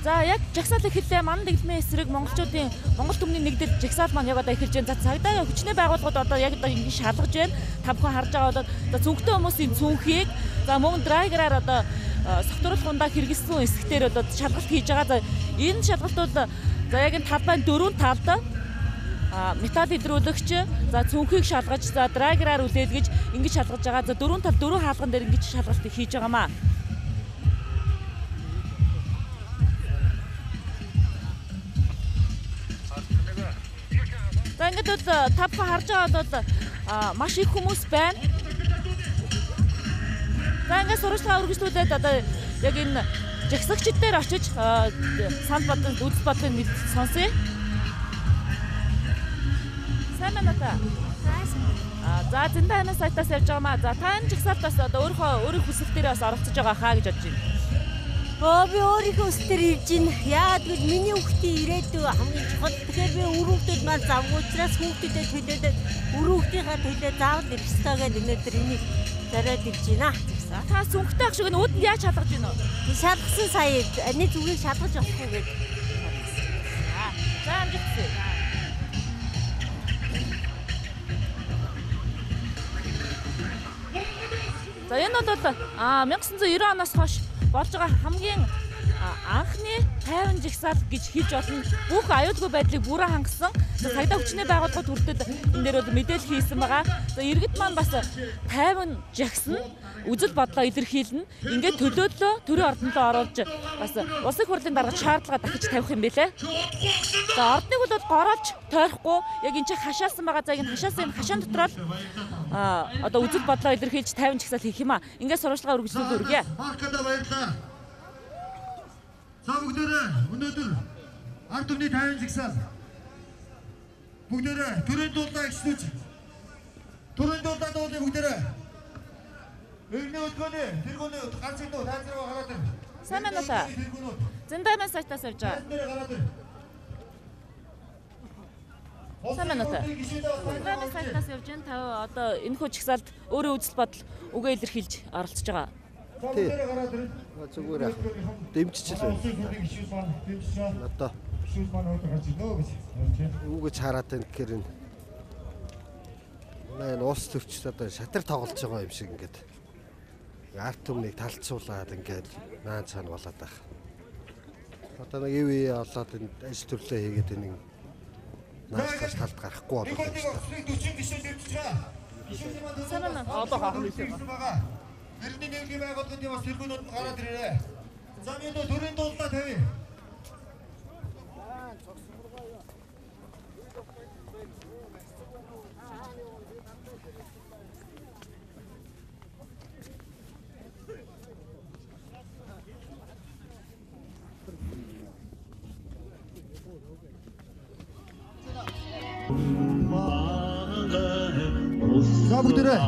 За яг жагсаал эхэллээ манай дэглэмийн эсрэг монголчуудын Монгол түмний нэгдэл жагсаал маань яг одоо эхэлж байна. За цагдаа хүчний байгууллагууд одоо яг одоо ингэ шалгаж байна. Та бүхэн харж байгаа бол за цүнхтэй хүмүүсийн цүнхийг за мөн драйгераар одоо согтруулах ундаа хэрэгэлсэн эсгтэр одоо шалгалт хийж байгаа. За энэ шалгалт бол за яг энэ талбай дөрвөн талд металл идрүүлэгч за цүнхийг шалгаж за драйгераар үлээлгэж ингэж шалгаж байгаа. За дөрвөн тал дөрвөн хаалган дээр ингэж шалгалт хийж байгаамаа. За ингээд бол та бүхэн харж байгаа бол маш их хүмүүс байна. За ингээд сурвалжлага үргэлжлүүлээд одоо яг энэ жагсагчид дээр очиж санд бодлон үзэл бодлын мэд сонсъё. Сайн байна уу та? За зэнтэй ханаа сайтаас явж байгаа маа. За та энэ жагсаалт бас одоо өөрийнхөө хүсэл дээр бас оролцож байгаа хаа гэж бодож байна. Би өөрийнхөө өстөр ирж байна. Яагаад гэвэл миний хүүхдийн ирээдүй хамгийн чухал. Тэгэхээр би өрөвдөд маань завгүй учраас хүүхдэд төлөөд өрөвдийнхаа төлөө заавал ирэх ёстой гэдэг өнөөдөр энийг зориод ирж байна. Та сүнхтэй ах шиг нь өөдөнд яаж шалгаж байна уу? Шалгасан сая нэг зүгийг шалгаж авахгүй гэж. За амжилттай. За энэ бол 1990 оноос хойш болж байгаа хамгийн анхны 50 жагсаал гэж хэлж болно. Бүх аюулгүй байдлыг бүрэн хангасан. Цагдаа хүчний байгууллагууд хүртэл энэ дээр бол мэдээлэл хийсэн байгаа. За иргэд маань бас 50 жагсан үзэл бодлоо илэрхийлнэ. Ингээд төлөөллөө төрийн ордонлоо оруулж бас улсын хурлын дарга шаардлага дахиж тавих юм бэлээ. За ордныг бол гороолж тойрохгүй яг энэ чинь хашаасан байгаа. За энэ хашаан дотроо л одоо үзэл бодлоо илэрхийлж 50 жагсаал хийх юм аа. Ингээд сурвалжлага үргэлжлүүлээ үргэ. За бүгдээрээ өнөөдөр ард түмний 50 жагсаал бүгдээрээ төрийн дуулаа гिचлүүж төрийн дуулаа дуулаа бүгдээрээ өргөний өдгөөний тэргүүний ганцын дуу тайлбараа гараад ир. Сайн байна уу та? Зэндайман сайтаас явж байгаа. Сайн байна уу та? Зэндайман сайтаас явж байна. Та одоо энэ хүү жагсаалд өөрийн үзэл бодол үгээ илэрхийлж оролцож байгаа. Тий. Зүгээр яах. Дэмжчихэл байна. Одоо юу гэж хараад байна гэхээр энэ уус төвчд одоо шатар тоглож байгаа юм шиг ингээд арт түмнийг талцуулаад ингээд наан цаана болоод байх. Одоо нэг ив олоод энэ ажил төрлөө хийгээд энэ наастаас талд гарахгүй болоод байна. Санаа одоо хаах юм байна. Иргэний нийгмийн байгууллагын бас тэргүүнүүд гараад ирээ. За би одоо төрийн дуулаа тавья. За бүгдээрээ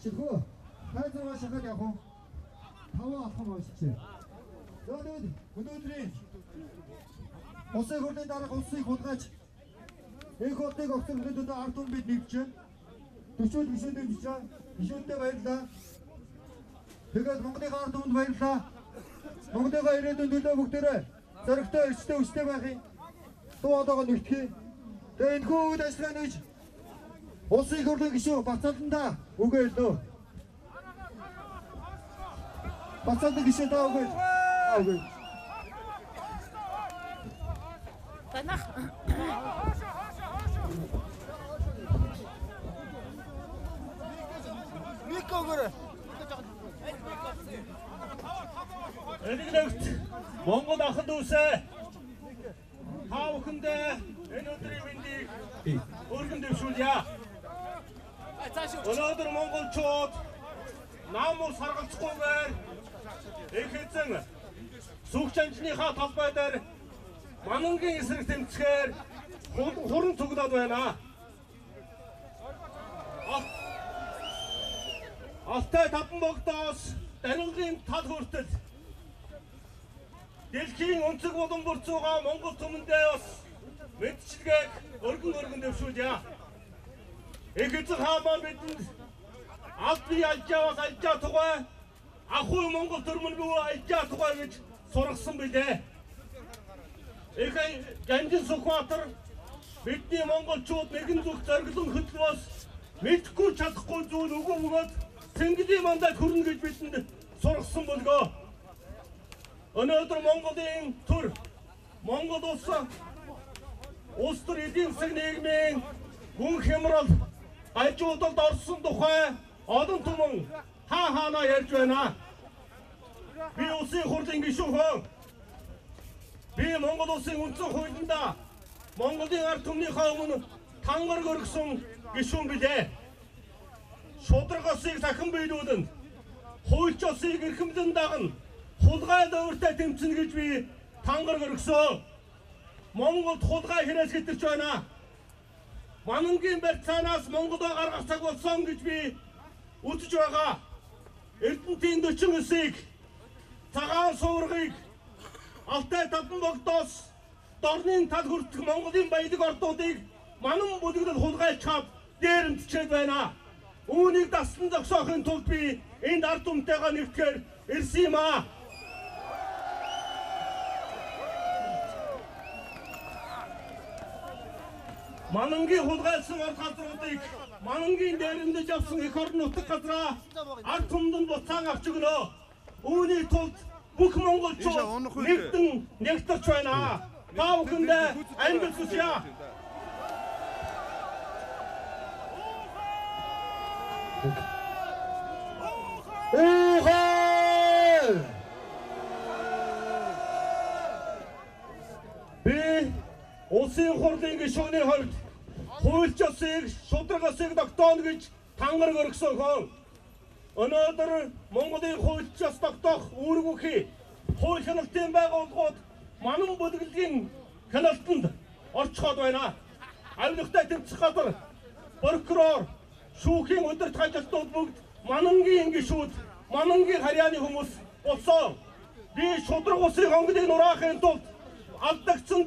마시고 탈출만 시작하냐고 다와 아파 마시지 너는 군도들이 어서 걸린 나라 어서 godгач эхотыг огцомдод артун бид нэгж төчөөд бишэндээ бичээ бишэнтэй баярлаа тэгээд Монголын ард түмэнд баярлаа Монголын ирээдүйн төлөө бүгдээрээ зоригтой өчтэй өчтэй байхын дуу одоогоо нэгтгэе тэгээд энэ хүү үед ажиллагаа нэгж улсын их хурлын гишүүн Бацааланда үгээ хэлнэ Бацаалдан гишүүн та үгээ үгээ танах Микогөр Эдгээр Монгол ахын дүүсээ та бүхэндээ энэ өдрийн мэндийг өргөн дэвшүүлье. Өнөөдөр монголчууд нам ус харгалзахгүйгээр их эзэн сүгч анжныхаа талбай дээр манангийн эсрэг тэмцэхээр хуран цуглаад байна. Алтай Таван богдоос Дарилгын тал хүртэл дэлхийн өнцөг болон бүрцүүгээ Монгол түмэндээ бас мэдчилгээг өргөн дэвшүүлье. Их эзэн хаамаа бидэнд аль бие алжааваас алжаа тугай ахуй Монгол төрмөн бүү алжаа тугай гэж сургасан билээ. Их Жанжин Сүхбаатар бидний монголчууд нэгэн зүг зориглон хөтлөөс мэдхгүй чадахгүй зүйл өгөө өгөөд Тэнгисийн мандат хүрнэ гэж бидэнд сургасан болгоо. Өнөөдөр Монголын төр Монгол улс төр эдийн засаг нийгмийн гүн хямрал ажиудалд орсон тухай олон түмэн хаанаа ярьж байна. Би улсын хурлын гишүүн. Би Монгол улсын үндсэн хуулиндаа Монголын ард түмнийхээ өмнө тангар өргсөн гишүүн билээ. Шударгасыг дахин биелүүлэн хуульчосыг эрхэмлэн дагна хулгай дөөртэй тэмцэнэ гэж би тангар өргсөн. Монголд хулгай хэрэг хэтэрч байна. Манангийн барьцаанаас Монголоо гаргах цаг болсон гэж би үзэж байгаа. Эрдэнэтийн 49-ийг цагаан суургыг Алтай Таван богдоос дорны тал хүртэх Монголын баялаг ордуудыг манан бүлэглэл хулгайлж хаад дээрэмтчээд байна. Үүнийг дасан зогсоохын тулд би энэ ард түмтэйгээ нэгтгэхээр ирсэн юм аа. Манангийн хулгайлсан ард газруудыг манангийн дээрэндэж авсан эх орон нутаг газраа ард түмэнд буцаан авч өгнө. Үүний тулд бүх монголчууд нэгдэн нэгтэрч байна. Та бүхэндээ ангил хүсье. Би улсын хурлын гишүүний хувьд хуульч ёсыг, шудраг ёсыг тогтооно гэж тангараг өргөсөн хүн. Өнөөдөр Монголын хуульч ёс тогтоох үүргүүхий хууль хяналтын байгууллагууд манан бүлэглэлийн хяналтанд орчиход байна. Авилгатай тэмцэх газар, прокурор, шүүхийн удирдах ажилтнууд бүгд манангийн гишүүд, манангийн харьяаны хүмүүс болсон. Би шудраг улсын хонгодыг нураахын тулд алдагдсан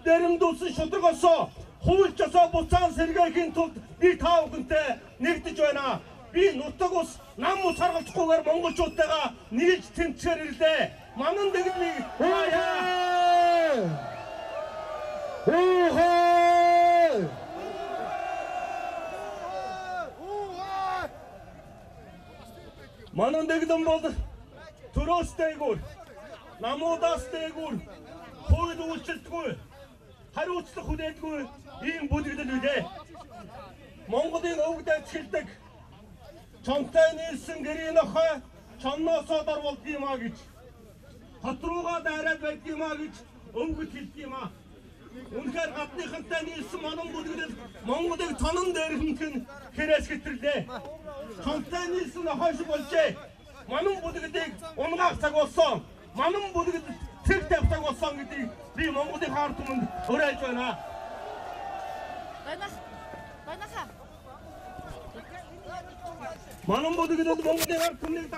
дээрэмдүүлсэн шудраг осоо хуульч осоо буцаан сэргээхийн тулд би та бүхэнтэй нэгдэж байна. Би нутаг ус нам ус харгалзахгүйгээр монголчуудтайгаа нийлж тэмцээр ирлээ. Манан дэглийг Манан дэглэн бол төрөөс дээгүүр, намуудаас дээгүүр хууль үйлчлэлтгүй, хариуцлага хүлээдгүй ийм бүлэглэл үлээ. Монголын өвгд ажиглдаг чонтой нийлсэн гэрийн охой чонноосоо дорволд юм а гэж, хот руугаа дайраад байд юм а гэж өвгд хэлдэг юм а. Үнэхээр гадныхантай нийлсэн манан бүлэглэл Монголыг цонон дээрхэнхэн хэрээс хэтэрлээ. Чонтой нийлсэн охой шиг болжээ. Манан бүлэглэлийг унгаах цаг болсон. Манан бүлэглэл тэр тавтаг болсон гэдгийг би Монголын хаар түмэнд уриалж байна. Манан бүлэглэл Монголын хаар түмнийг